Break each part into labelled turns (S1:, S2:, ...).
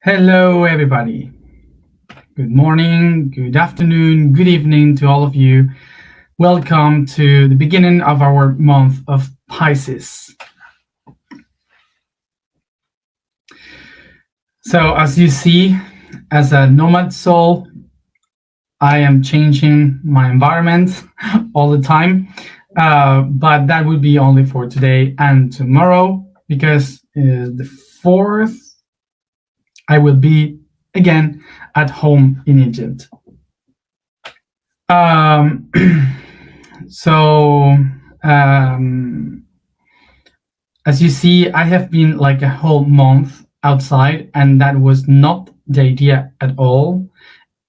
S1: Hello, everybody. Good morning, good afternoon, good evening to all of you. Welcome to the beginning of our month of Pisces. So, as you see, as a nomad soul, I am changing my environment all the time, but that would be only for today and tomorrow because the 4th, I will be again at home in Egypt. So, as you see, I have been like a whole month outside, and that was not the idea at all.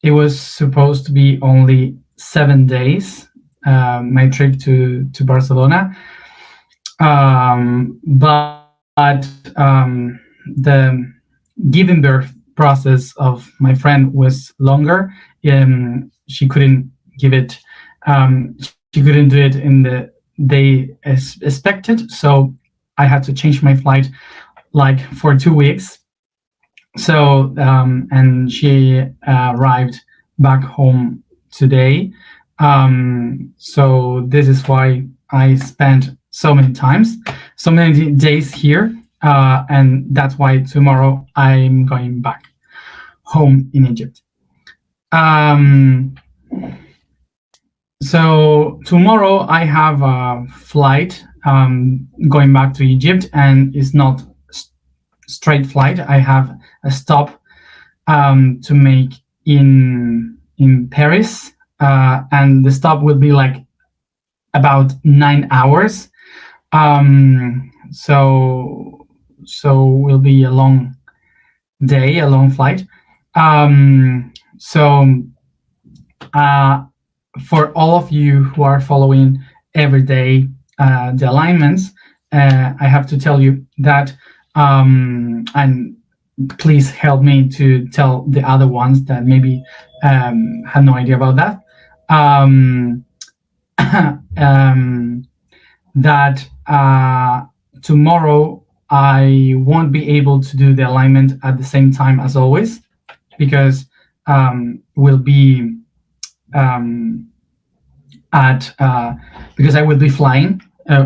S1: It was supposed to be only 7 days, my trip to Barcelona. But the giving birth process of my friend was longer. She couldn't give it. She couldn't do it in the day as expected, so I had to change my flight like for 2 weeks. So and she arrived back home today. So this is why I spent so many days here, and that's why tomorrow I'm going back home in Egypt. So tomorrow I have a flight going back to Egypt, and it's not straight flight. I have a stop to make in Paris, and the stop will be like about 9 hours. So will be a long day, a long flight. For all of you who are following every day the alignments, I have to tell you that, and please help me to tell the other ones that maybe had no idea about that, that tomorrow I won't be able to do the alignment at the same time as always, because we'll be because I will be flying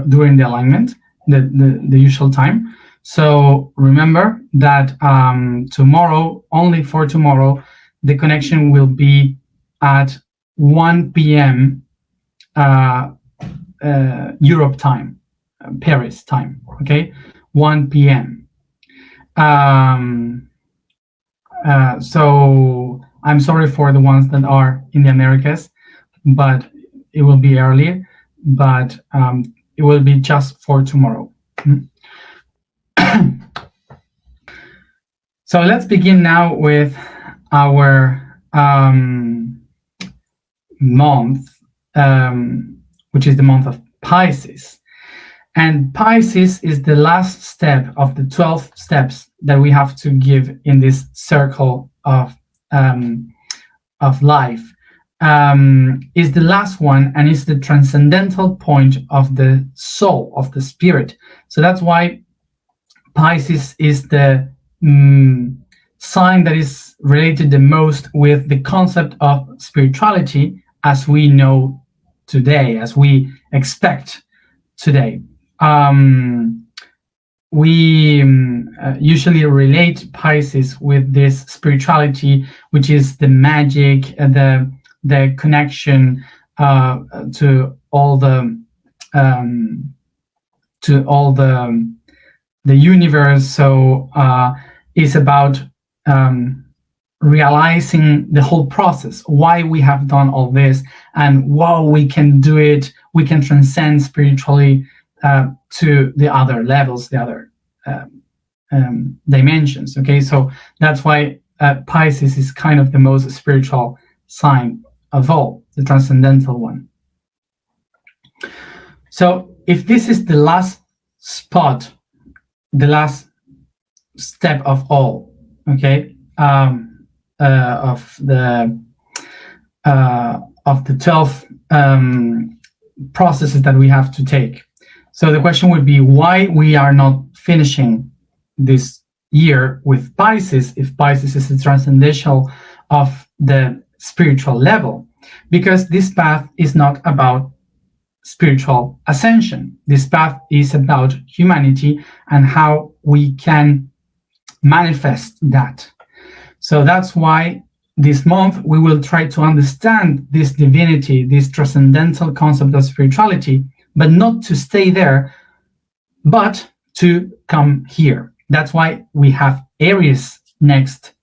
S1: during the alignment, the usual time. So remember that tomorrow, only for tomorrow, the connection will be at 1 p.m. Europe time, Paris time. Okay, 1 p.m. So I'm sorry for the ones that are in the Americas, but it will be earlier, but it will be just for tomorrow. So let's begin now with our month, which is the month of Pisces. And Pisces is the last step of the 12 steps that we have to give in this circle of life. Is the last one, and is the transcendental point of the soul, of the spirit. So that's why Pisces is the sign that is related the most with the concept of spirituality as we know today, as we expect today. We usually relate Pisces with this spirituality, which is the magic, the connection to all the universe. So it's about realizing the whole process, why we have done all this, and wow, we can do it. We can transcend spiritually to the other levels, the other dimensions. Okay, so that's why Pisces is kind of the most spiritual sign of all, the transcendental one. So if this is the last spot, the last step of all, okay, of the 12 processes that we have to take. So the question would be why we are not finishing this year with Pisces, if Pisces is the transcendental of the spiritual level, because this path is not about spiritual ascension. This path is about humanity and how we can manifest that. So that's why this month we will try to understand this divinity, this transcendental concept of spirituality, but not to stay there, but to come here. That's why we have Aries next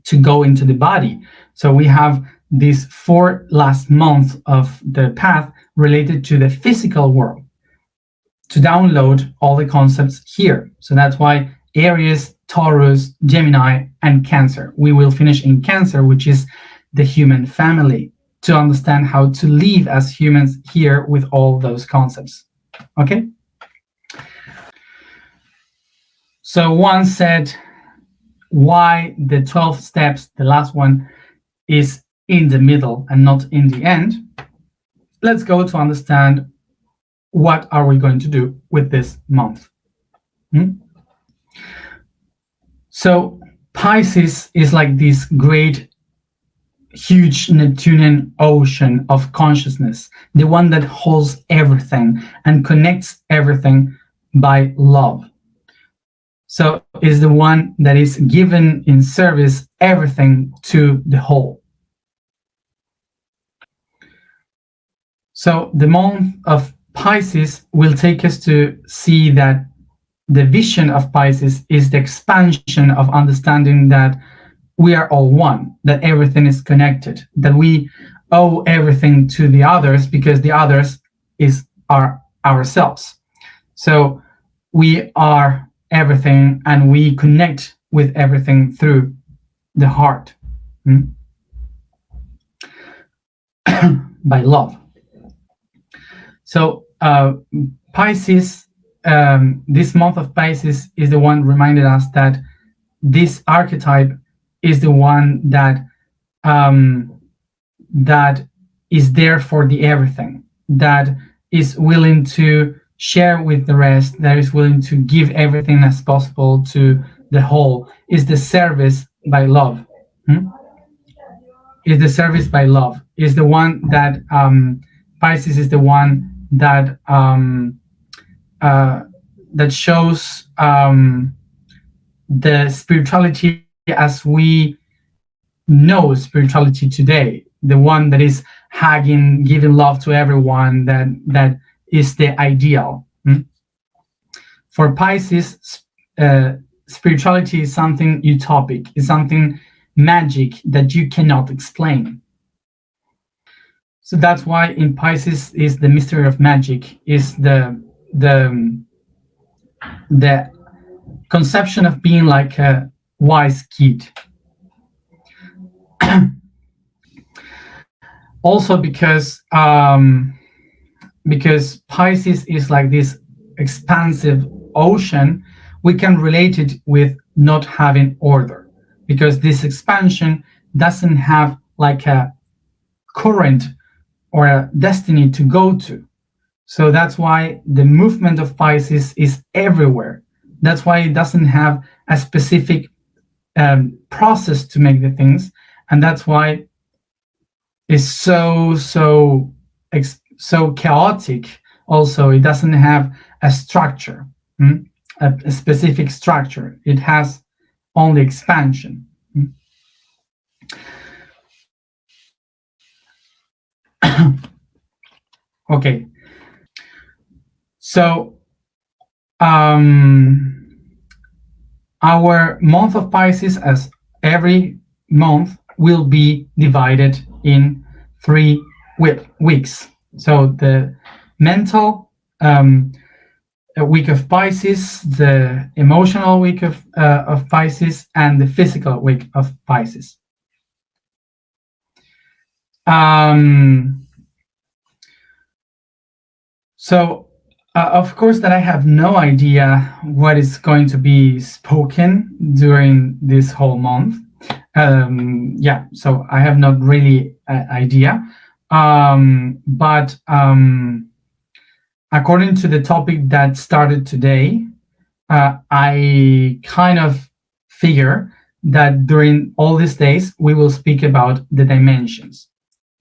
S1: to go into the body. So we have these 4 last months of the path related to the physical world to download all the concepts here. So that's why Aries, Taurus, Gemini, and Cancer. We will finish in Cancer, which is the human family, to understand how to live as humans here with all those concepts. Okay? So one said why the 12 steps, the last one, is in the middle and not in the end. Let's go to understand what are we going to do with this month. So Pisces is like this great, huge Neptunian ocean of consciousness, the one that holds everything and connects everything by love. So is the one that is given in service everything to the whole. So the month of Pisces will take us to see that the vision of Pisces is the expansion of understanding that we are all one, that everything is connected, that we owe everything to the others because the others are ourselves. So we are everything and we connect with everything through the heart by love. So Pisces, this month of Pisces is the one reminded us that this archetype is the one that that is there for the everything, that is willing to share with the rest, that is willing to give everything as possible to the whole, is the service by love. Is the service by love, is the one that Pisces is the one that that shows the spirituality as we know spirituality today, the one that is hugging, giving love to everyone, that is the ideal. For Pisces, spirituality is something utopic, is something magic that you cannot explain. So that's why in Pisces is the mystery of magic, is the conception of being like a wise kid. Also because Pisces is like this expansive ocean, we can relate it with not having order, because this expansion doesn't have like a current or a destiny to go to. So that's why the movement of Pisces is everywhere. That's why it doesn't have a specific process to make the things, and that's why it's so chaotic. Also, it doesn't have a structure, a specific structure. It has only expansion. Okay, so our month of Pisces, as every month, will be divided in 3 weeks. So the mental week of Pisces, the emotional week of Pisces, and the physical week of Pisces. So of course that I have no idea what is going to be spoken during this whole month. So I have not really an idea, but according to the topic that started today, I kind of figure that during all these days we will speak about the dimensions,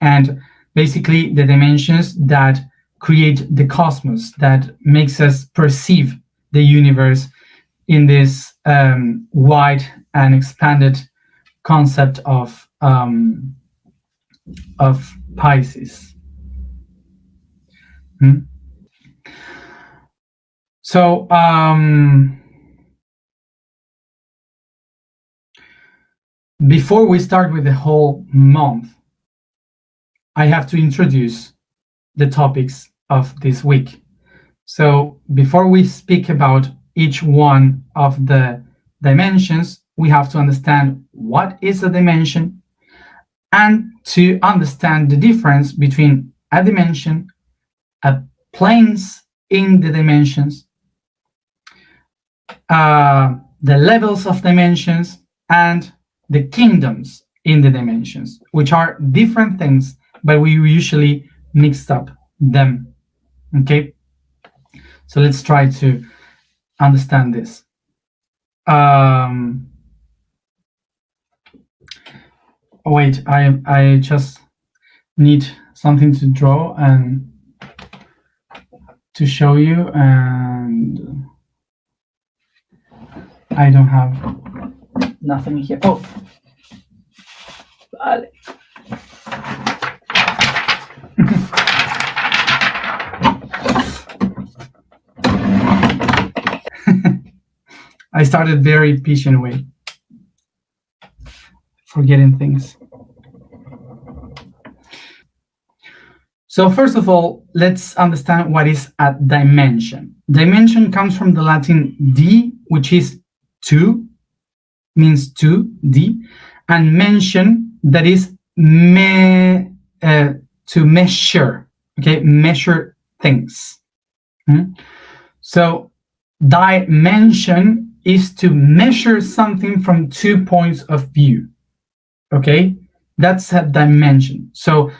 S1: and basically the dimensions that create the cosmos, that makes us perceive the universe in this wide and expanded concept of Pisces. So before we start with the whole month, I have to introduce the topics of this week. So before we speak about each one of the dimensions, we have to understand what is a dimension, and to understand the difference between a dimension, planes in the dimensions, the levels of dimensions, and the kingdoms in the dimensions, which are different things, but we usually mixed up them. Okay, so let's try to understand this. Wait, I just need something to draw and to show you, and I don't have nothing here. Oh, vale. I started very patient way, forgetting things. So first of all, let's understand what is a dimension. Dimension comes from the Latin di, which is two, means two, di, and mention, that is to measure, okay, measure things. So dimension is to measure something from 2 points of view. Okay, that's a dimension. So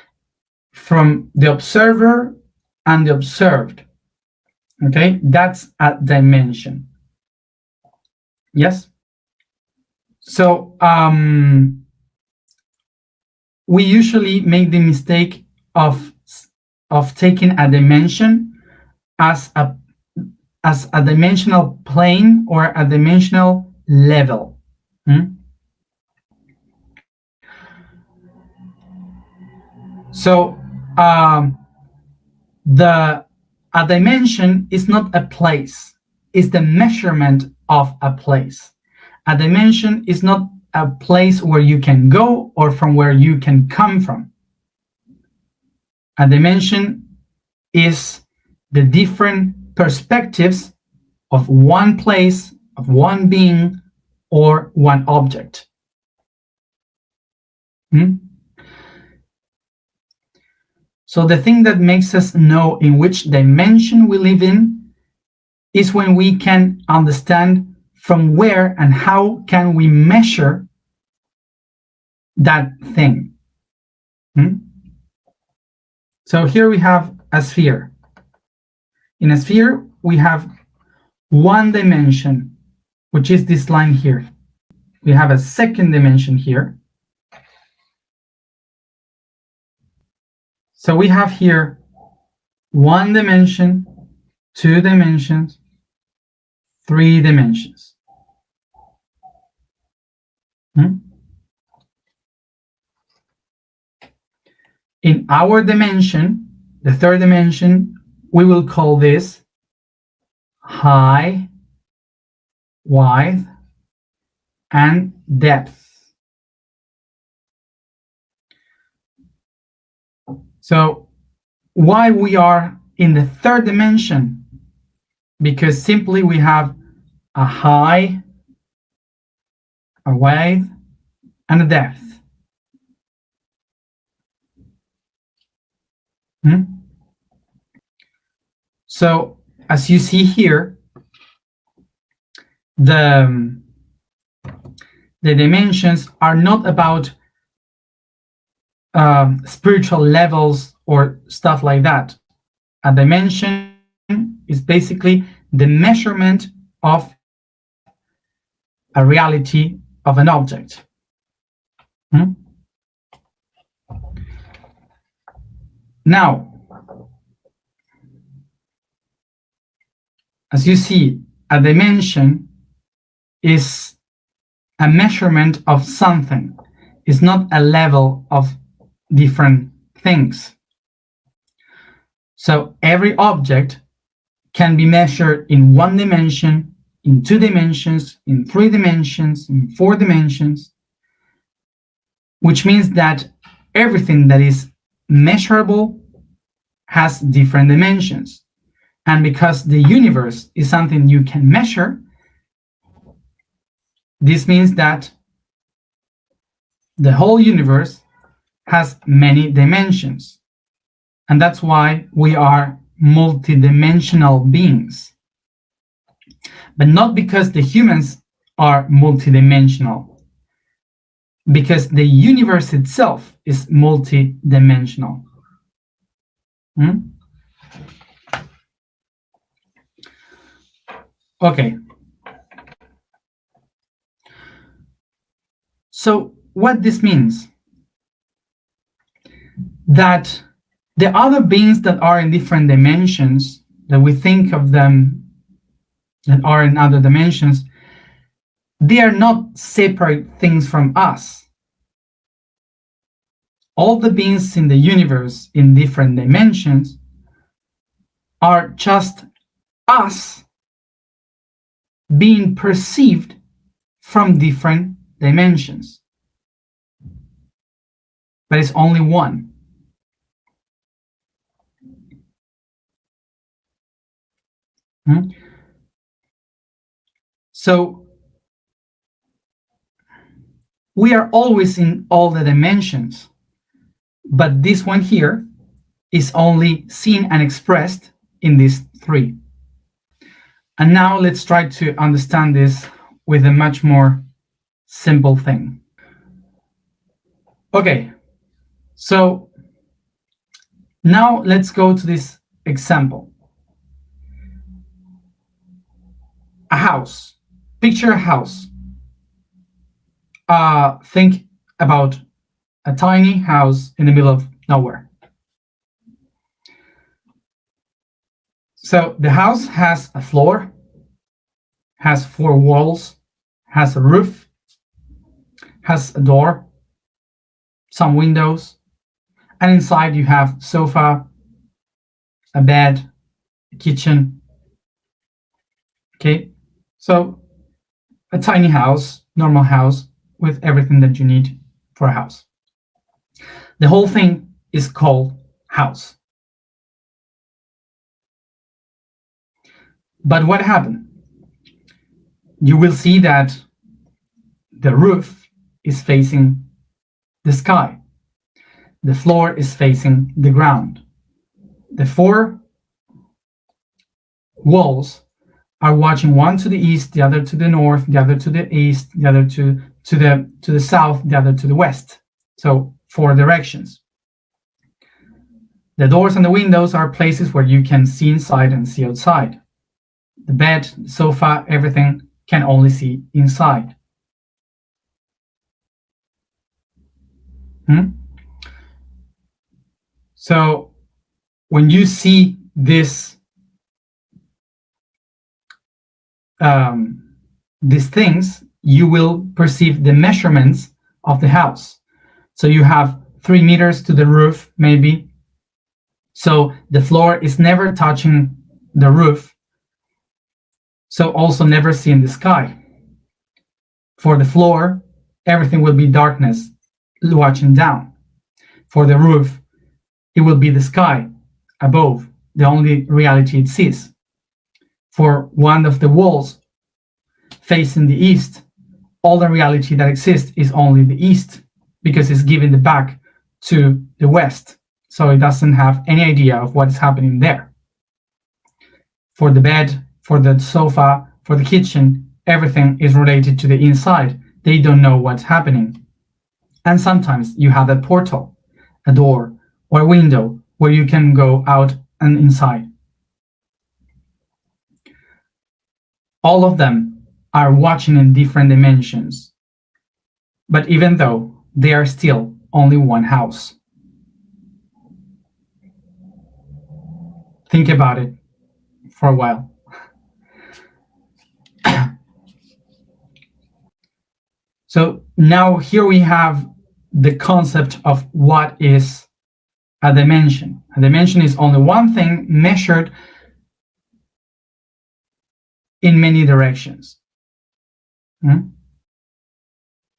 S1: from the observer and the observed, okay, that's a dimension. Yes. So we usually make the mistake of taking a dimension as a dimensional plane or a dimensional level. So a dimension is not a place, it's the measurement of a place. A dimension is not a place where you can go or from where you can come from. A dimension is the different perspectives of one place, of one being, or one object. So the thing that makes us know in which dimension we live in is when we can understand from where and how can we measure that thing. So here we have a sphere. In a sphere, we have one dimension, which is this line here. We have a second dimension here. So we have here one dimension, two dimensions, three dimensions. In our dimension, the third dimension, we will call this height, width, and depth. So why we are in the third dimension? Because simply we have a height, a width, and a depth. So as you see here, the dimensions are not about spiritual levels or stuff like that. A dimension is basically the measurement of a reality of an object. Now, as you see, a dimension is a measurement of something. It's not a level of different things. So every object can be measured in 1 dimension, in 2 dimensions, in 3 dimensions, in 4 dimensions, which means that everything that is measurable has different dimensions. And because the universe is something you can measure, this means that the whole universe has many dimensions. And that's why we are multidimensional beings. But not because the humans are multidimensional, because the universe itself is multidimensional. Okay. So what this means? That the other beings that are in different dimensions, that we think of them that are in other dimensions, they are not separate things from us. All the beings in the universe in different dimensions are just us being perceived from different dimensions. But it's only one. So we are always in all the dimensions, but this one here is only seen and expressed in these 3. And now let's try to understand this with a much more simple thing. Okay, so now let's go to this example. A house. Picture a house. Think about a tiny house in the middle of nowhere. So the house has a floor, has 4 walls, has a roof, has a door, some windows, and inside you have sofa, a bed, a kitchen. Okay, so a tiny house, normal house, with everything that you need for a house. The whole thing is called house. But what happened? You will see that the roof is facing the sky. The floor is facing the ground. The 4 walls are watching, one to the east, the other to the north, the other to the east, the other to the south, the other to the west. So 4 directions. The doors and the windows are places where you can see inside and see outside. The bed, the sofa, everything can only see inside. So when you see this, these things, you will perceive the measurements of the house. So you have 3 meters to the roof, maybe. So the floor is never touching the roof. So also never seeing the sky. For the floor, everything will be darkness, watching down. For the roof, it will be the sky above, the only reality it sees. For one of the walls facing the east, all the reality that exists is only the east, because it's giving the back to the west. So it doesn't have any idea of what is happening there. For the bed, for the sofa, for the kitchen, everything is related to the inside. They don't know what's happening. And sometimes you have a portal, a door, or a window where you can go out and inside. All of them are watching in different dimensions, but even though they are still only one house. Think about it for a while. So now here we have the concept of what is a dimension. A dimension is only one thing measured in many directions.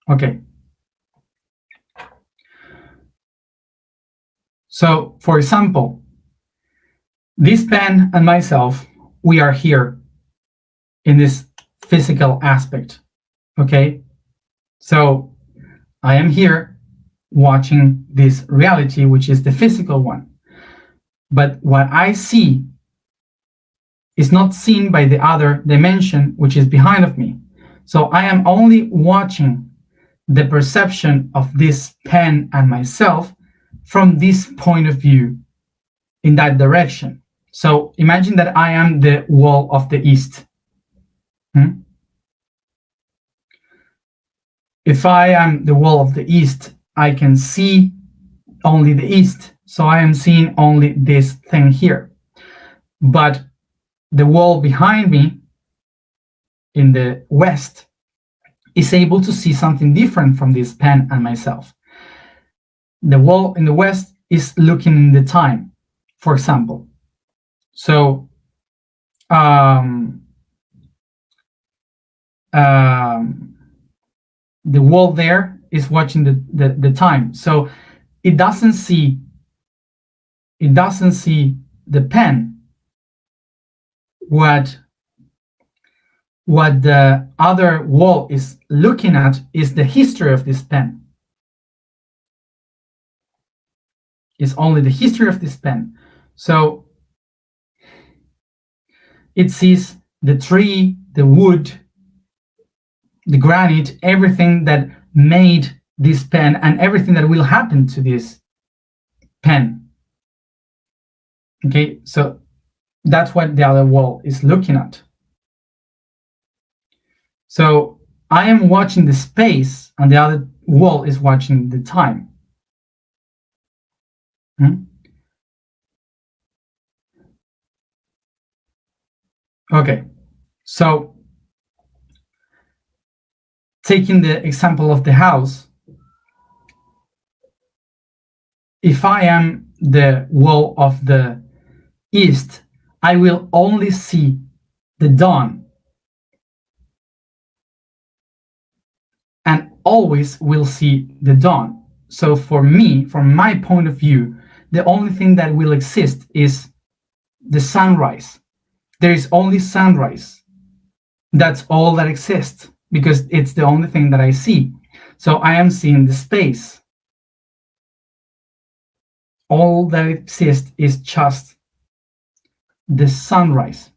S1: Okay. So, for example, this pen and myself, we are here in this physical aspect. Okay. So I am here watching this reality, which is the physical one. But what I see is not seen by the other dimension, which is behind of me. So I am only watching the perception of this pen and myself from this point of view in that direction. So imagine that I am the wall of the east. If I am the wall of the east, I can see only the east. So I am seeing only this thing here. But the wall behind me in the west is able to see something different from this pen and myself. The wall in the west is looking in the time, for example. So the wall there is watching the time. So it doesn't see the pen. What the other wall is looking at is the history of this pen. It's only the history of this pen. So it sees the tree, the wood, the granite, everything that made this pen and everything that will happen to this pen. Okay, so that's what the other wall is looking at. So I am watching the space and the other wall is watching the time. Okay, so taking the example of the house, if I am the wall of the east, I will only see the dawn and always will see the dawn. So for me, from my point of view, the only thing that will exist is the sunrise. There is only sunrise. That's all that exists because it's the only thing that I see. So I am seeing the space. All that exists is just the sunrise.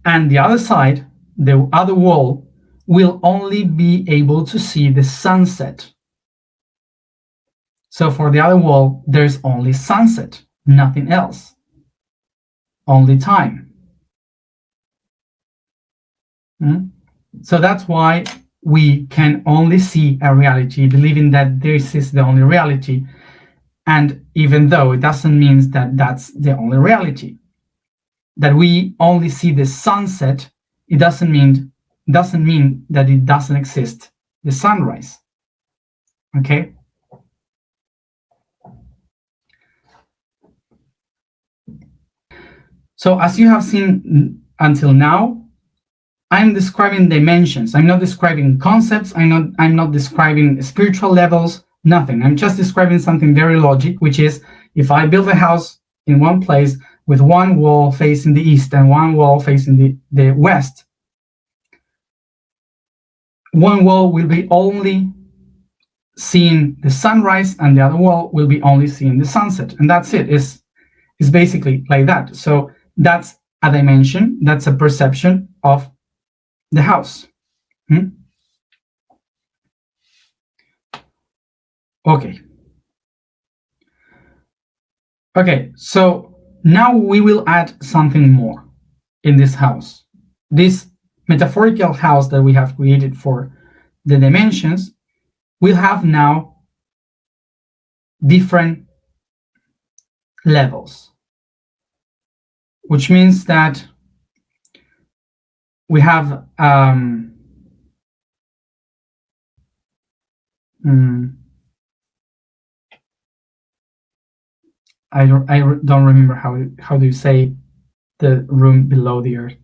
S1: And the other side, the other wall, will only be able to see the sunset. So for the other wall, there's only sunset, nothing else. Only time. So that's why we can only see a reality, believing that this is the only reality. And even though it doesn't mean that that's the only reality, that we only see the sunset, it doesn't mean that it doesn't exist, the sunrise. Okay? So as you have seen until now, I'm describing dimensions. I'm not describing concepts. I'm not describing spiritual levels, nothing. I'm just describing something very logic, which is if I build a house in one place with one wall facing the east and one wall facing the west, one wall will be only seeing the sunrise and the other wall will be only seeing the sunset. And that's it. It's basically like that. So that's a dimension. That's a perception of the house. Okay. Okay, so now we will add something more in this house. This metaphorical house that we have created for the dimensions will have now different levels, which means that we have I don't remember how do you say the room below the earth.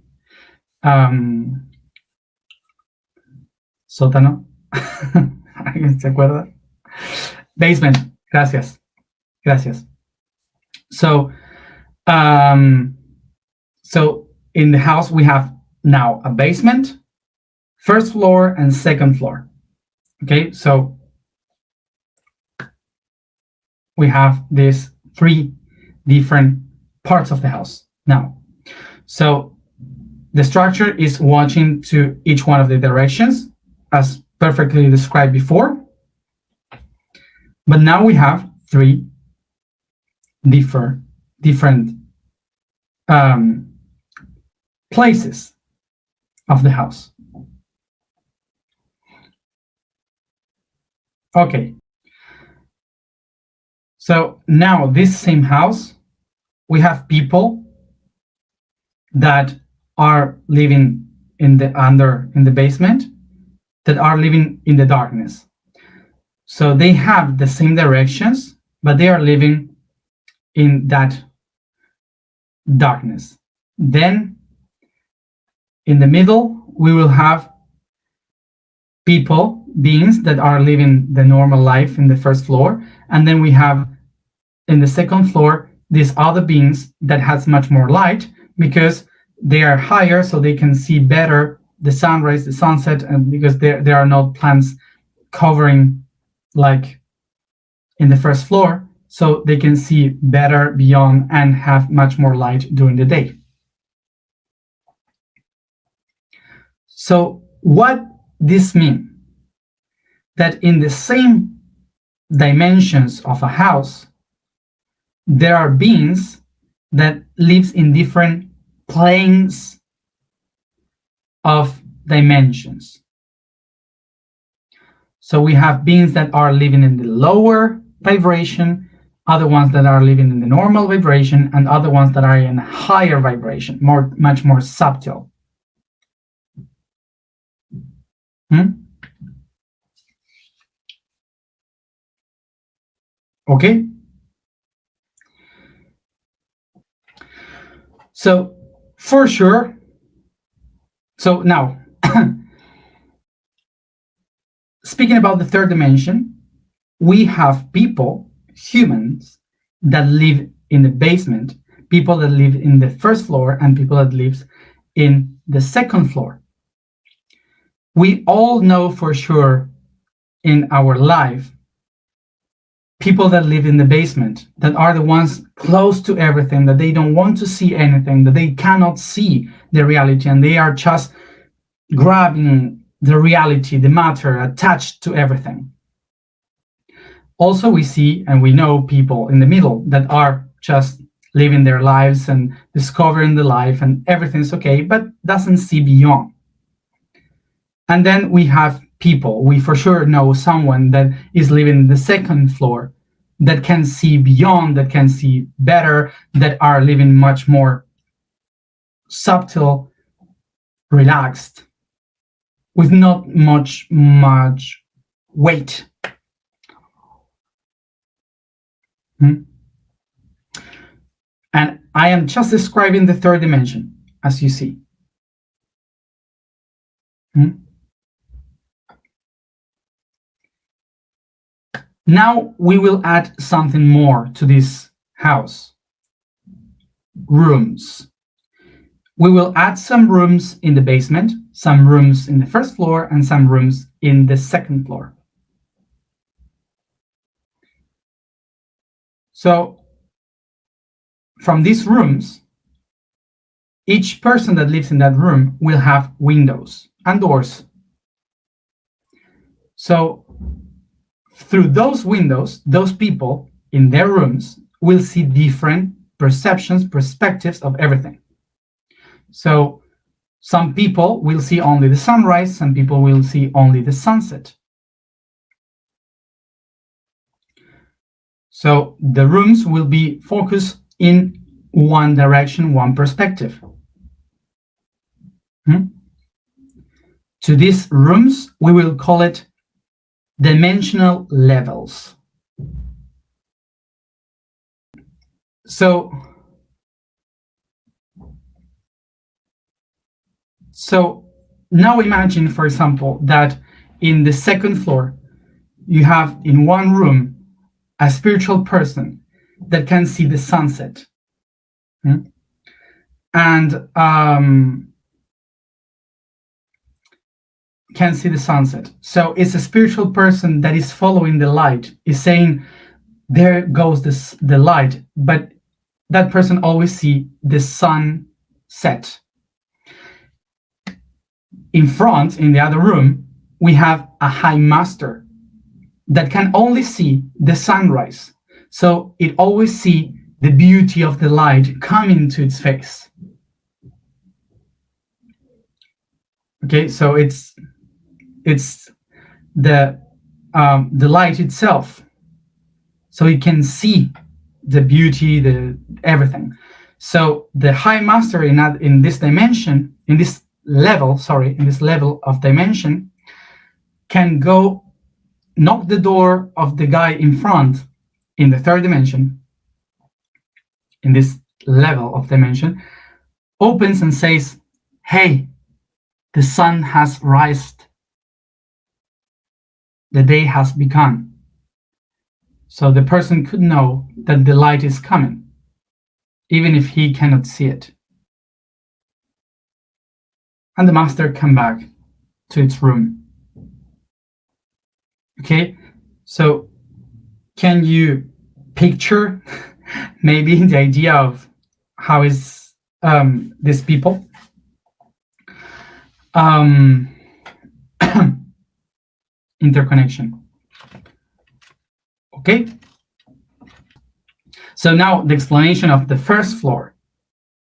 S1: Sótano. ¿Alguien se acuerda? Basement. Gracias. So in the house we have now a basement, first floor, and second floor. Okay, so we have these three different parts of the house now. So the structure is watching to each one of the directions, as perfectly described before. But now we have three different places of the house. Okay. So now this same house, we have people that are living in the basement, that are living in the darkness. So they have the same directions, but they are living in that darkness. Then in the middle, we will have beings that are living the normal life in the first floor. And then we have in the second floor, these other beings that has much more light because they are higher, so they can see better the sunrise, the sunset, and because there are no plants covering like in the first floor, so they can see better beyond and have much more light during the day. So what this means? That in the same dimensions of a house, there are beings that live in different planes of dimensions. So we have beings that are living in the lower vibration, other ones that are living in the normal vibration, and other ones that are in higher vibration, much more subtle. Okay. So for sure, so now speaking about the third dimension, we have people, humans, that live in the basement, people that live in the first floor, and people that live in the second floor. We all know for sure in our life people that live in the basement, that are the ones close to everything, that they don't want to see anything, that they cannot see the reality, and they are just grabbing the reality, the matter, attached to everything. Also, we see and we know people in the middle that are just living their lives and discovering the life and everything's okay, but doesn't see beyond. And then we have people, we for sure know someone that is living in the second floor, that can see beyond, that can see better, that are living much more subtle, relaxed, with not much weight. And I am just describing the third dimension, as you see. Now we will add something more to this house. Rooms. We will add some rooms in the basement, some rooms in the first floor, and some rooms in the second floor. So from these rooms, each person that lives in that room will have windows and doors. So through those windows, those people in their rooms will see different perceptions, perspectives of everything. So Some people will see only the sunrise, some people will see only the sunset. So the rooms will be focused in one direction, one perspective. To these rooms, we will call it dimensional levels. So now imagine, for example, that in the second floor, you have in one room a spiritual person that can see the sunset. And can see the sunset. So it's a spiritual person that is following the light, is saying, there goes the light, but that person always see the sun set. In front, in the other room, we have a high master that can only see the sunrise. So it always see the beauty of the light coming to its face. Okay, so it's the light itself, so it can see the beauty, the everything. So the high master in this dimension, in this level of dimension, can go knock the door of the guy in front in the third dimension, in this level of dimension, opens and says, hey, the sun has risen. The day has begun. So the person could know that the light is coming, even if he cannot see it. And the master come back to its room. Okay, so can you picture maybe the idea of how is these people? Interconnection. Okay, so now the explanation of the first floor,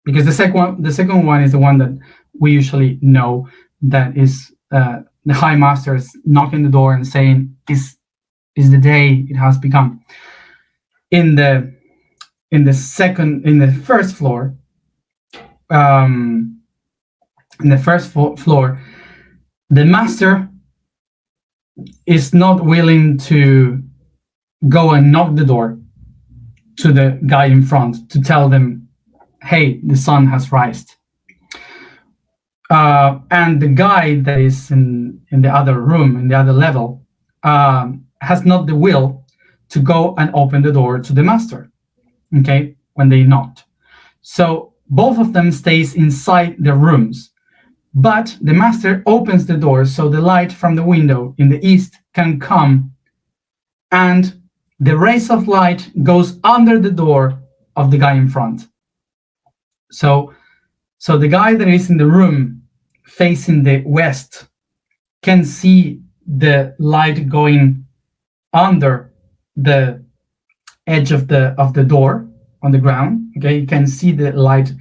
S1: because the second one is the one that we usually know, that is the high master is knocking the door and saying, is the day, it has become. In the first floor, the master is not willing to go and knock the door to the guy in front to tell them, hey, the sun has risen. And the guy that is in the other room, in the other level, has not the will to go and open the door to the master, okay, when they knocked. So both of them stays inside their rooms, but the master opens the door so the light from the window in the east can come, and the rays of light goes under the door of the guy in front. So the guy that is in the room facing the west can see the light going under the edge of the door on the ground. Okay, you can see the light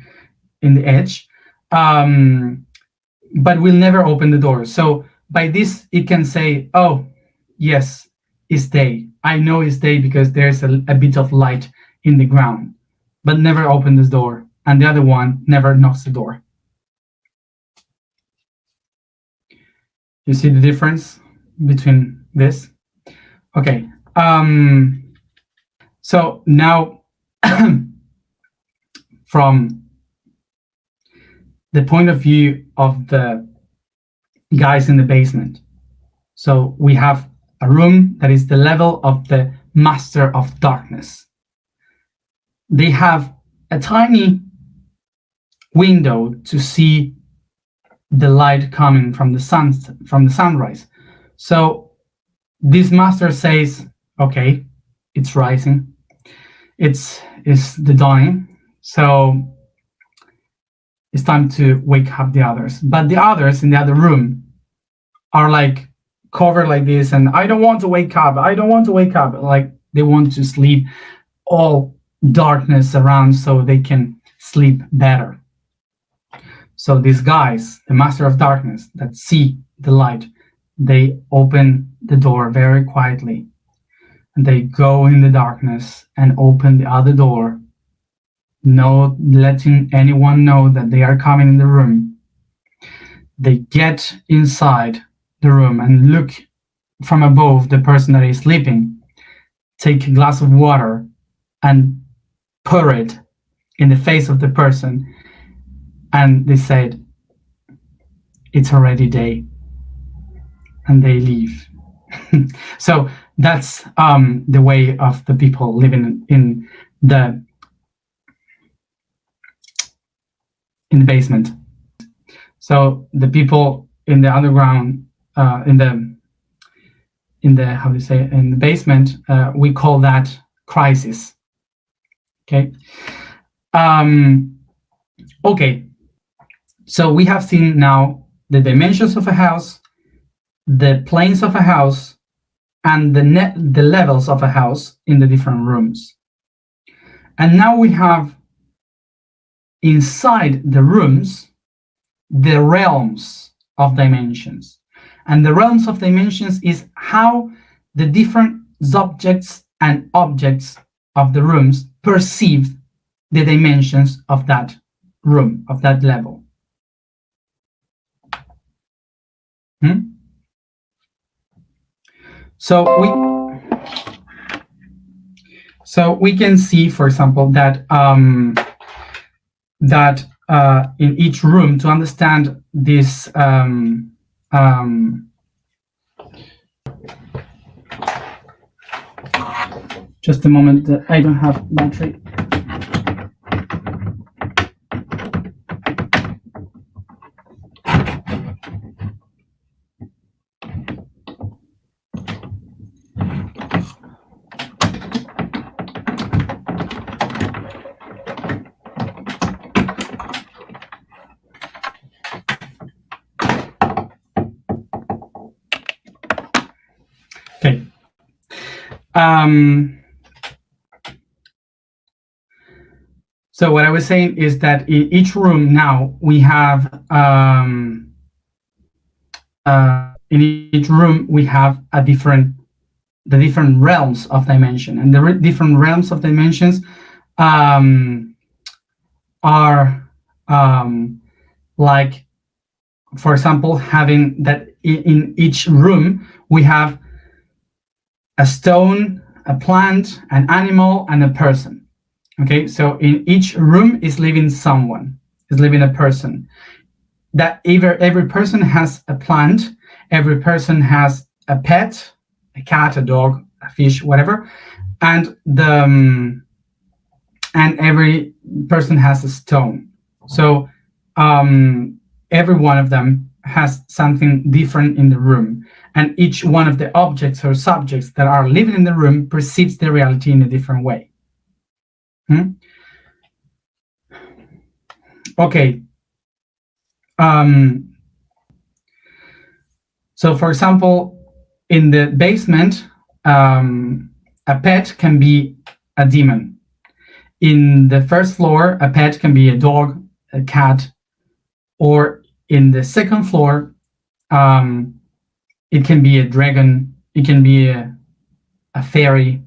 S1: in the edge, but will never open the door. So by this, it can say, oh, yes, it's day. I know it's day because there's a bit of light in the ground, but never open this door. And the other one never knocks the door. You see the difference between this? Okay. So now, from the point of view of the guys in the basement, so we have a room that is the level of the master of darkness. They have a tiny window to see the light coming from the sunrise. So this master says, okay, it's rising, it's the dawning, so it's time to wake up the others. But the others in the other room are like covered like this, and I don't want to wake up, like they want to sleep, all darkness around so they can sleep better. So these guys, the master of darkness that see the light, they open the door very quietly, and they go in the darkness and open the other door, not letting anyone know that they are coming in the room. They get inside the room and look from above the person that is sleeping, take a glass of water and pour it in the face of the person, and they said, "It's already day," and they leave. So that's the way of the people living in the basement. So the people in the underground, in the how do you say, in the basement, we call that crisis. Okay. Okay. So we have seen now the dimensions of a house, the planes of a house, and the levels of a house in the different rooms. And now we have inside the rooms the realms of dimensions. And the realms of dimensions is how the different subjects and objects of the rooms perceive the dimensions of that room, of that level. So we can see, for example, that in each room, to understand this, just a moment, I don't have battery. Okay. So what I was saying is that in each room now we have in each room we have the different realms of dimension, and the different realms of dimensions are like, for example, having that in each room we have a stone, a plant, an animal, and a person. Okay, so in each room is living someone, is living a person. That every person has a plant, every person has a pet, a cat, a dog, a fish, whatever, and every person has a stone. So every one of them has something different in the room, and each one of the objects or subjects that are living in the room perceives the reality in a different way. Okay. So for example, in the basement, a pet can be a demon. In the first floor, a pet can be a dog, a cat, or in the second floor, it can be a dragon, it can be a fairy,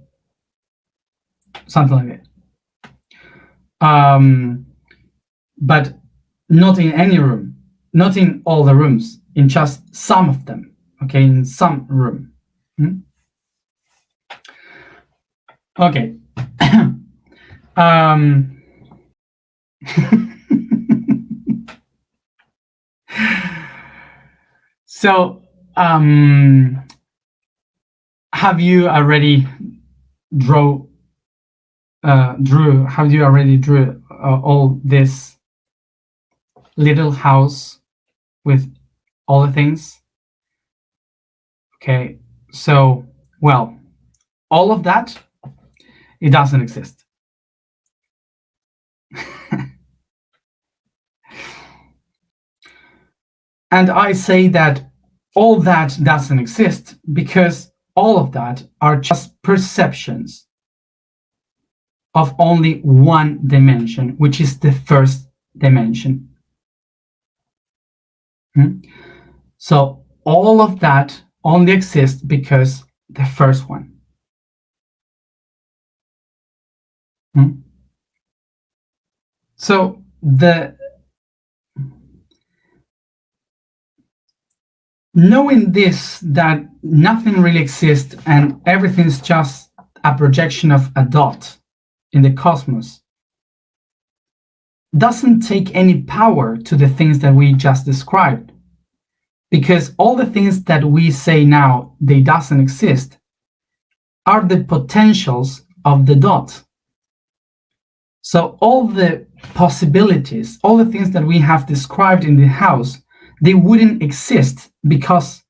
S1: something like that. But not in any room, not in all the rooms, in just some of them, okay, in some room. Okay. So, have you already drew all this little house with all the things? Okay, so, well, all of that, it doesn't exist. And I say that all that doesn't exist because all of that are just perceptions of only one dimension, which is the first dimension. Hmm? So all of that only exists because the first one. Hmm? So the knowing this, that nothing really exists and everything's just a projection of a dot in the cosmos, doesn't take any power to the things that we just described, because all the things that we say now they doesn't exist are the potentials of the dot. So all the possibilities, all the things that we have described in the house, they wouldn't exist because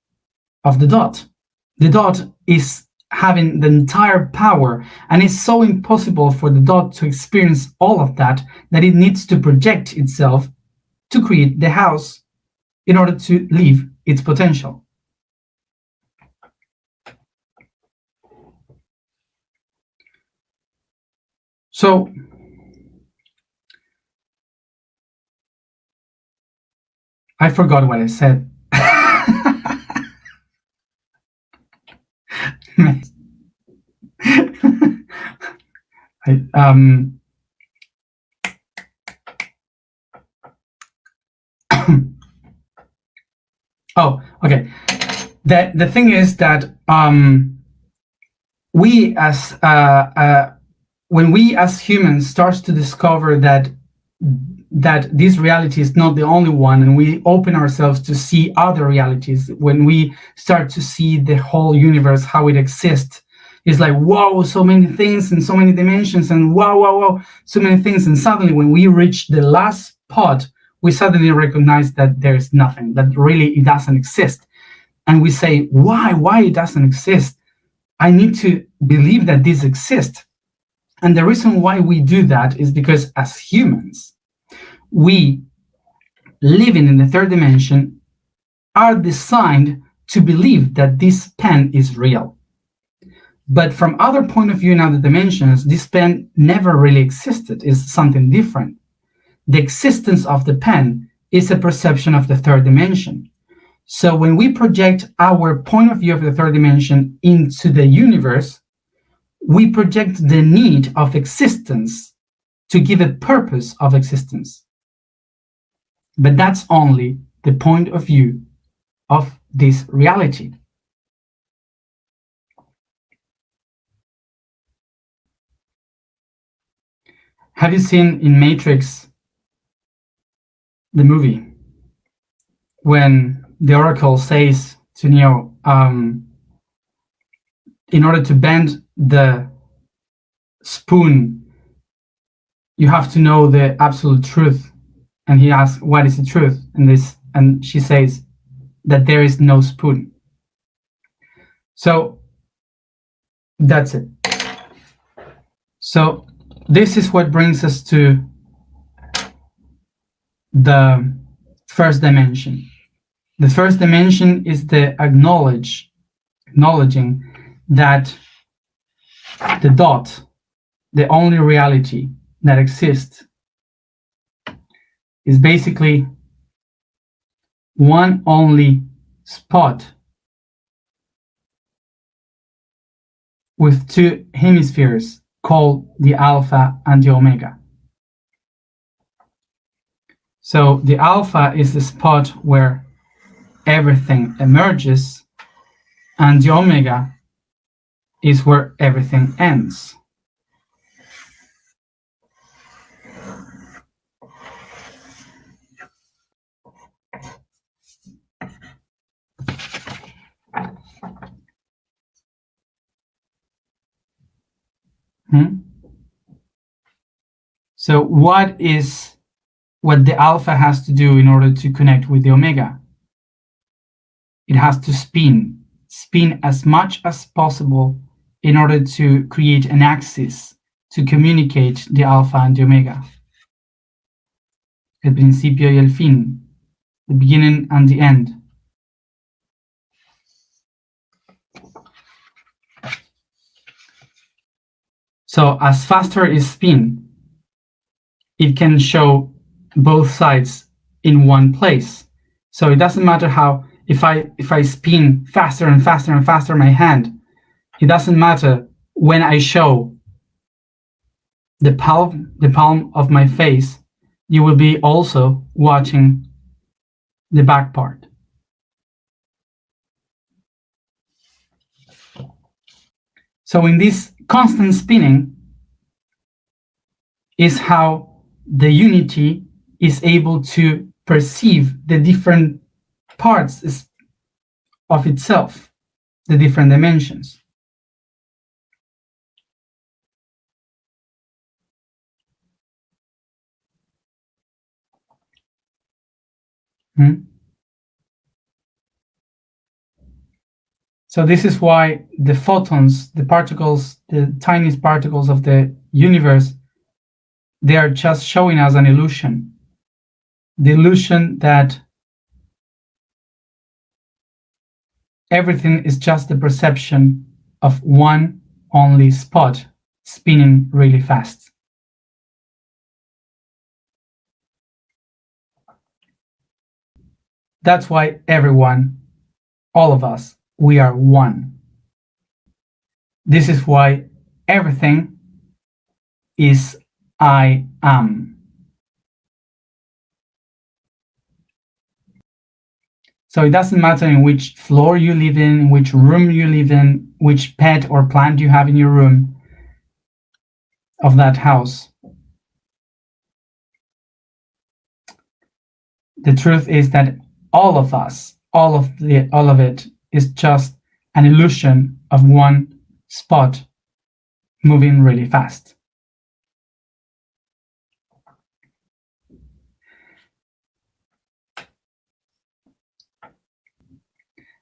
S1: of the dot. The dot is having the entire power, and it's so impossible for the dot to experience all of that that it needs to project itself to create the house in order to live its potential. So I forgot what I said. I, oh, okay. The thing is that we as when we as humans start to discover that this reality is not the only one, and we open ourselves to see other realities, when we start to see the whole universe, how it exists, it's like, whoa, so many things and so many dimensions, and wow, so many things. And suddenly when we reach the last part, we suddenly recognize that there's nothing, that really it doesn't exist. And we say, why it doesn't exist? I need to believe that this exists. And the reason why we do that is because as humans, we living in the third dimension are designed to believe that this pen is real. But from other point of view in other dimensions, this pen never really existed. It's something different. The existence of the pen is a perception of the third dimension. So when we project our point of view of the third dimension into the universe, we project the need of existence to give a purpose of existence. But that's only the point of view of this reality. Have you seen in Matrix, the movie, when the Oracle says to Neo, in order to bend the spoon, you have to know the absolute truth. And he asks, what is the truth? And she says that there is no spoon. So that's it. So this is what brings us to the first dimension. The first dimension is the acknowledging that the dot, the only reality that exists, is basically one only spot with two hemispheres called the alpha and the omega. So the alpha is the spot where everything emerges, and the omega is where everything ends. So what the alpha has to do in order to connect with the omega? It has to spin as much as possible in order to create an axis to communicate the alpha and the omega. El principio y el fin, the beginning and the end. So as faster is spin, it can show both sides in one place. So it doesn't matter how, if I spin faster and faster and faster my hand, it doesn't matter when I show the palm of my face, you will be also watching the back part. So in this constant spinning is how the unity is able to perceive the different parts of itself, the different dimensions. Hmm? So this is why the photons, the particles, the tiniest particles of the universe, they are just showing us an illusion. The illusion that everything is just the perception of one only spot spinning really fast. That's why everyone, all of us, we are one. This is why everything is I am. So it doesn't matter in which floor you live in which room you live in, which pet or plant you have in your room of that house. The truth is that all of us, all of it is just an illusion of one spot moving really fast.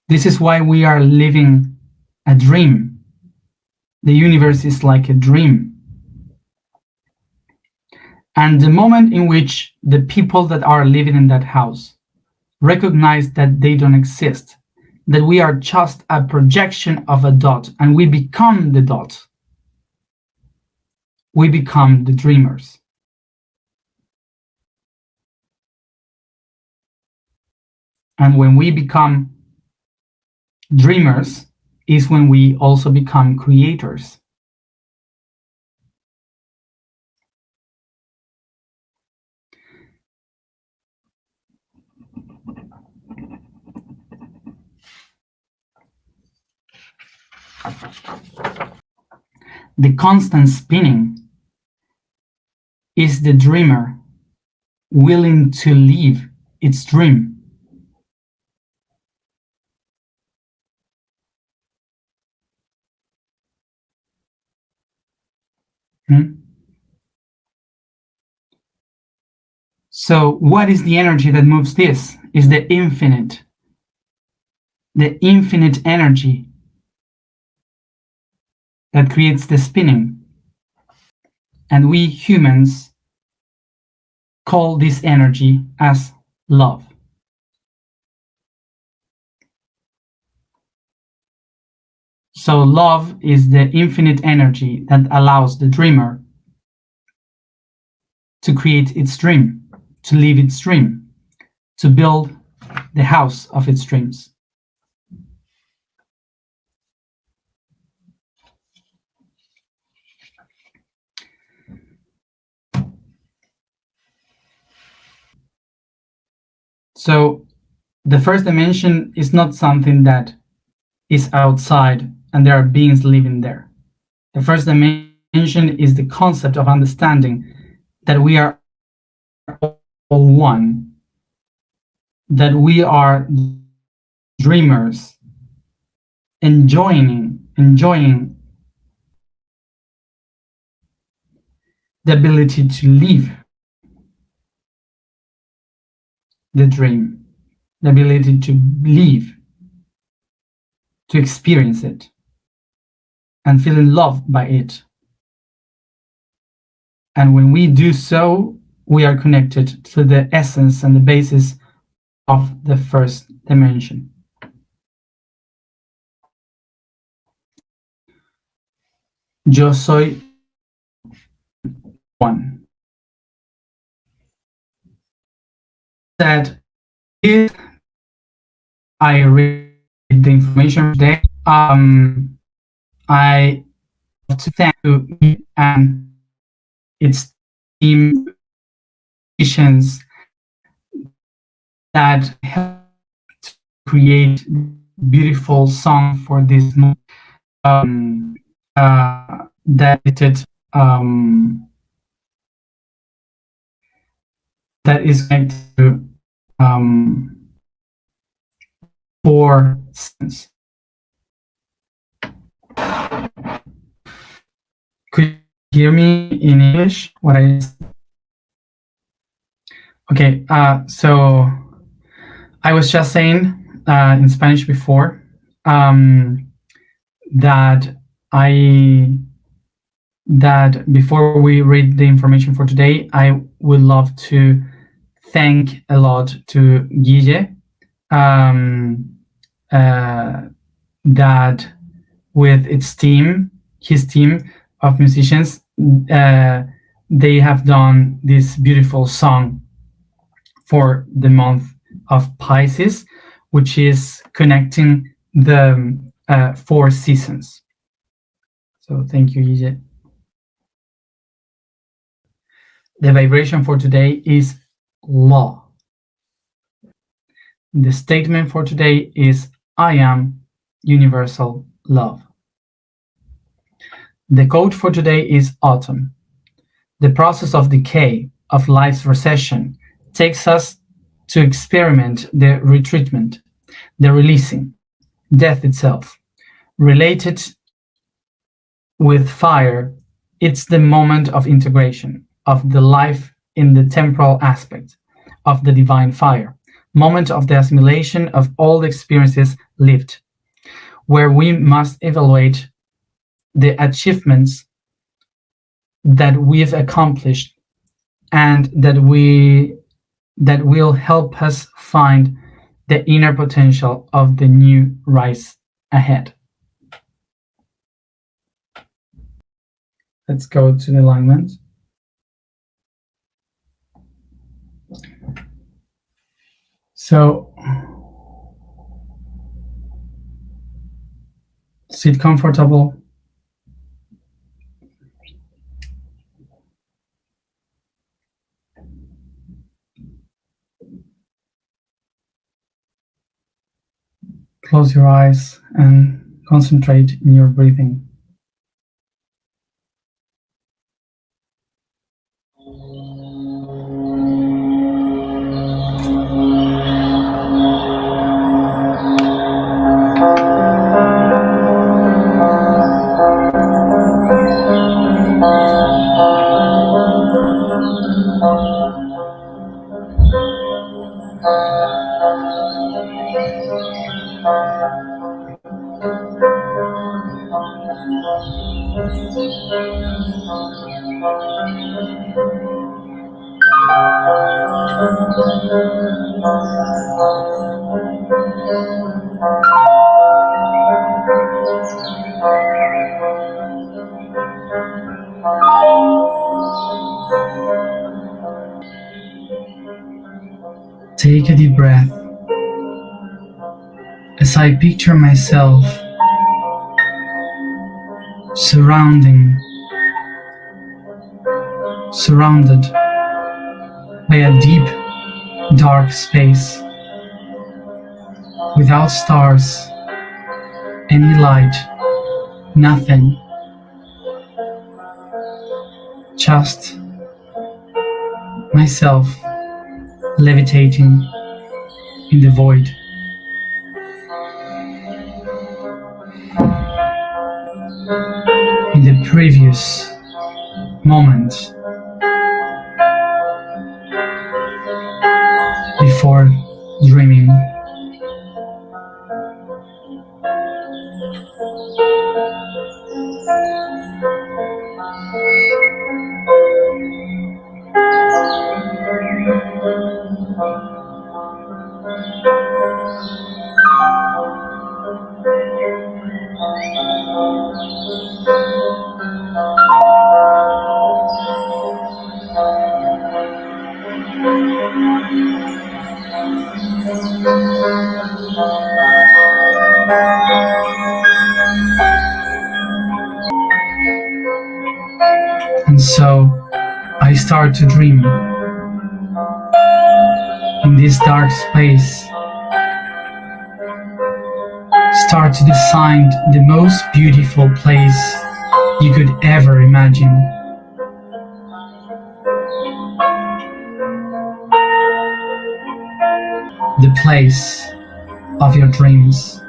S1: This is why we are living a dream. The universe is like a dream. And the moment in which the people that are living in that house recognize that they don't exist, that we are just a projection of a dot, and we become the dot, we become the dreamers. And when we become dreamers is when we also become creators. The constant spinning is the dreamer willing to live its dream. Hmm? So what is the energy that moves this? Is the infinite energy that creates the spinning. And we humans call this energy as love. So love is the infinite energy that allows the dreamer to create its dream, to live its dream, to build the house of its dreams. So the first dimension is not something that is outside and there are beings living there. The first dimension is the concept of understanding that we are all one, that we are dreamers, enjoying the ability to live the dream, the ability to live, to experience it, and feel in love by it. And when we do so, we are connected to the essence and the basis of the first dimension. Yo soy one. That is I read the information today. I love to thank you and its team musicians that helped to create beautiful song for this that that is connected to um, four sense. Could you hear me in English? What I okay? So I was just saying in Spanish before that I that before we read the information for today, I would love to thank a lot to Guille um, that with his team of musicians, they have done this beautiful song for the month of Pisces, which is connecting the four seasons. So thank you, Guille. The vibration for today is law. The statement for today is I am universal love. The quote for today is autumn. The process of decay, of life's recession, takes us to experiment the retreatment, the releasing, death itself. Related with fire, it's the moment of integration, of the life in the temporal aspect, of the divine fire, moment of the assimilation of all the experiences lived, where we must evaluate the achievements that we've accomplished and that will help us find the inner potential of the new rise ahead. Let's go to the alignment. So sit comfortable. Close your eyes and concentrate in your breathing. Take a deep breath as I picture myself surrounded by a deep, dark space without stars, any light, nothing, just myself levitating in the void. In the previous moment, before dreaming, so I start to dream in this dark space, start to design the most beautiful place you could ever imagine. The place of your dreams.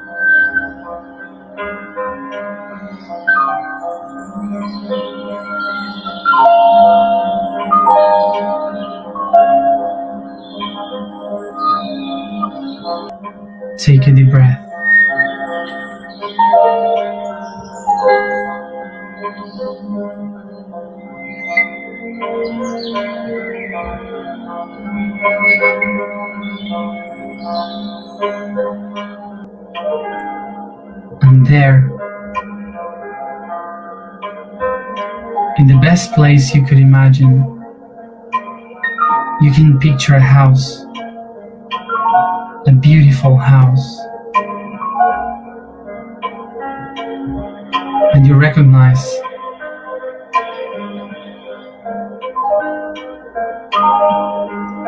S1: Take a deep breath. And there, in the best place you could imagine, you can picture a house, a beautiful house, and you recognize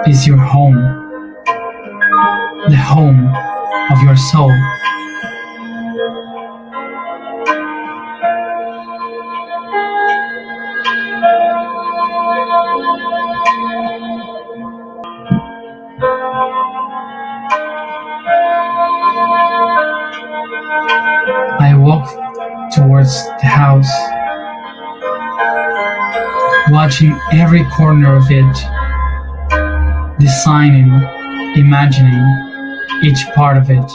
S1: is your home, the home of your soul. I walk towards the house, watching every corner of it, designing, imagining each part of it.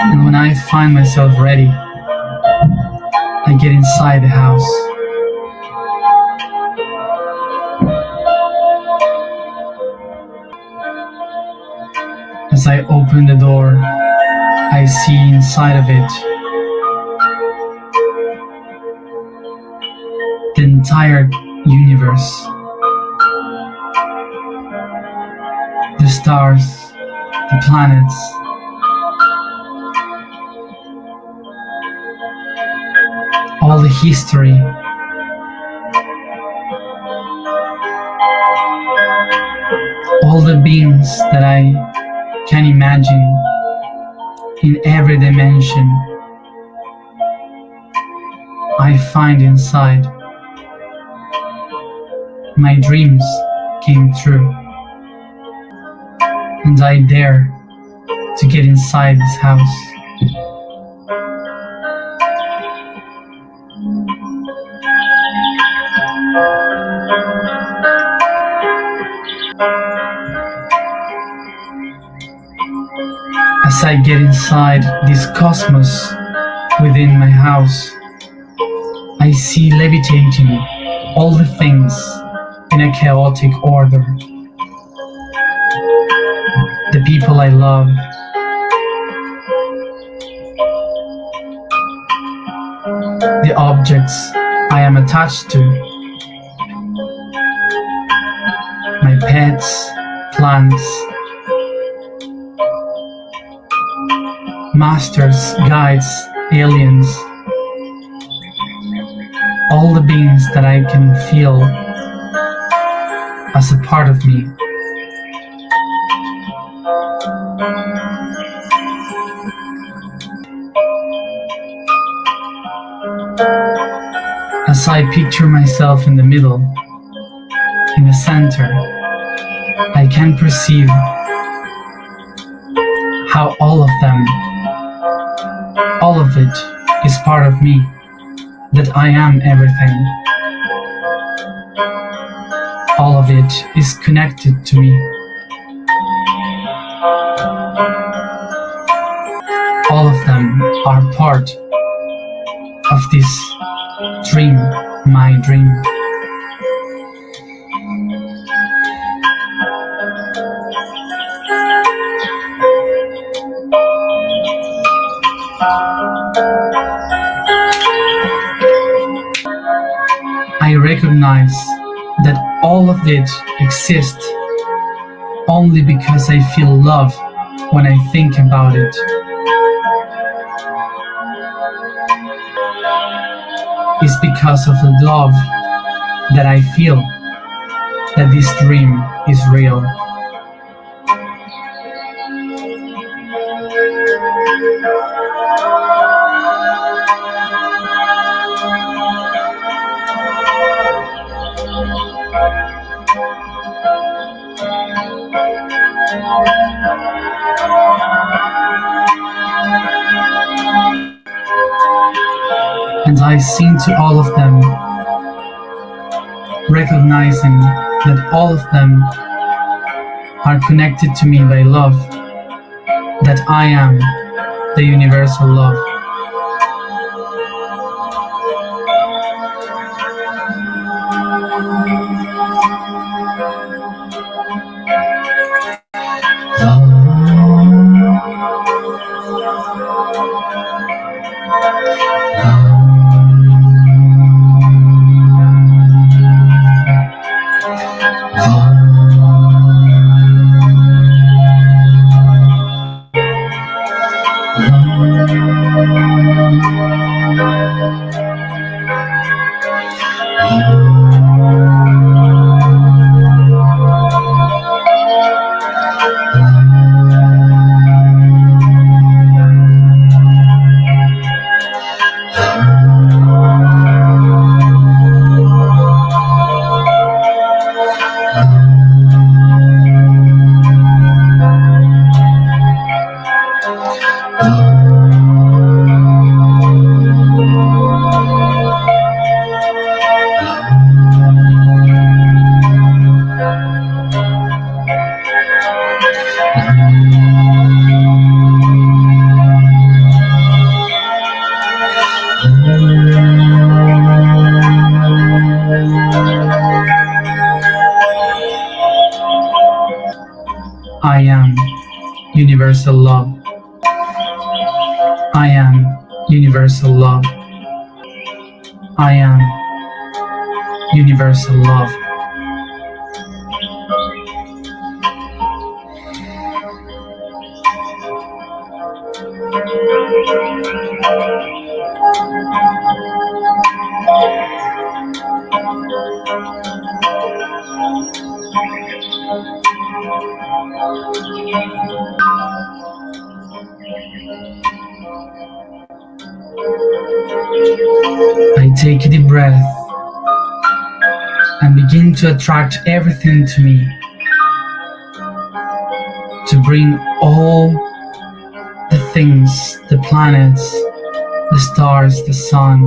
S1: And when I find myself ready, I get inside the house. As I open the door, I see inside of it the entire universe, the stars, the planets, all the history, all the beings that I can imagine in every dimension, I find inside. My dreams came true, and I dare to get inside this house. As I get inside this cosmos within my house, I see levitating all the things in a chaotic order. The people I love, the objects I am attached to, my pets, plants, masters, guides, aliens, all the beings that I can feel as a part of me. As I picture myself in the middle, in the center, I can perceive how all of them, all of it is part of me, that I am everything. All of it is connected to me. All of them are part of this dream, my dream. I recognize that all of it exists only because I feel love when I think about it. It's because of the love that I feel that this dream is real. And I sing to all of them, recognizing that all of them are connected to me by love, that I am the universal love. I am universal love. I am universal love. I am universal love. I take a deep breath and begin to attract everything to me, to bring all the things, the planets, the stars, the sun,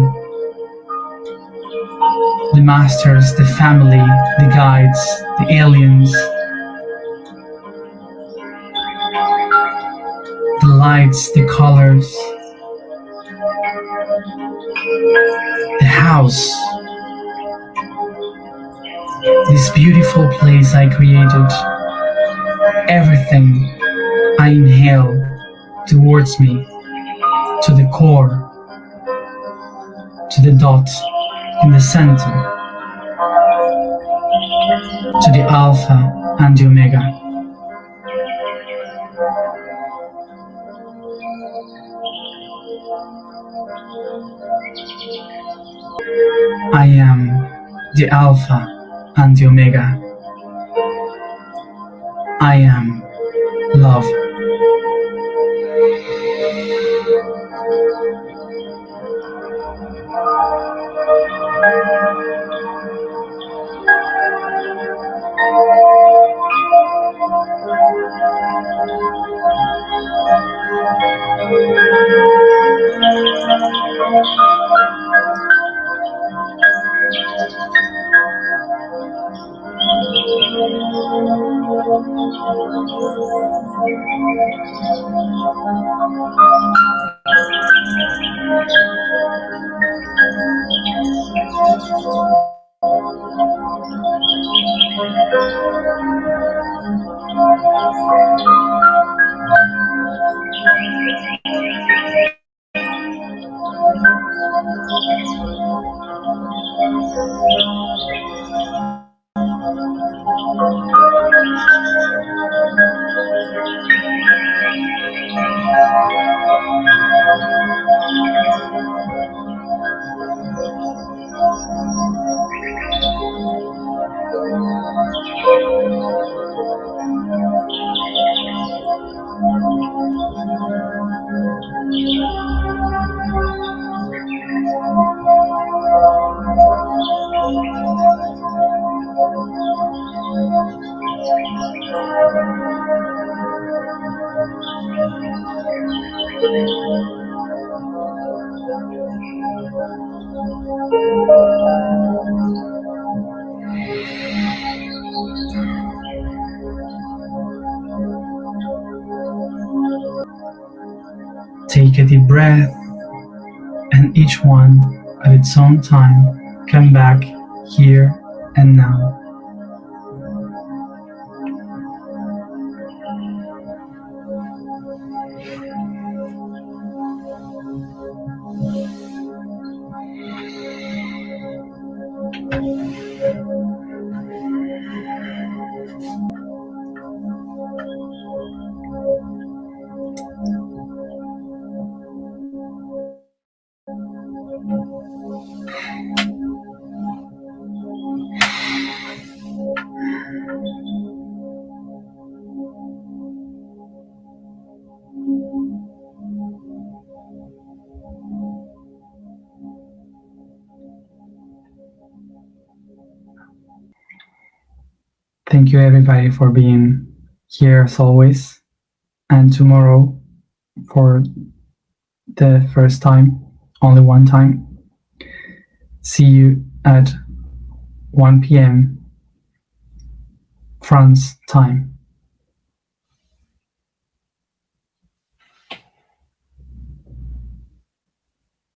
S1: the masters, the family, the guides, the aliens, the lights, the colors, the house, this beautiful place I created, everything I inhale towards me, to the core, to the dot in the center, to the alpha and the omega. I am the alpha and the omega. I am love. Take a deep breath, and each one at its own time come back here and now. Thank you everybody for being here as always. And tomorrow, for the first time, only one time, see you at 1 p.m. France time.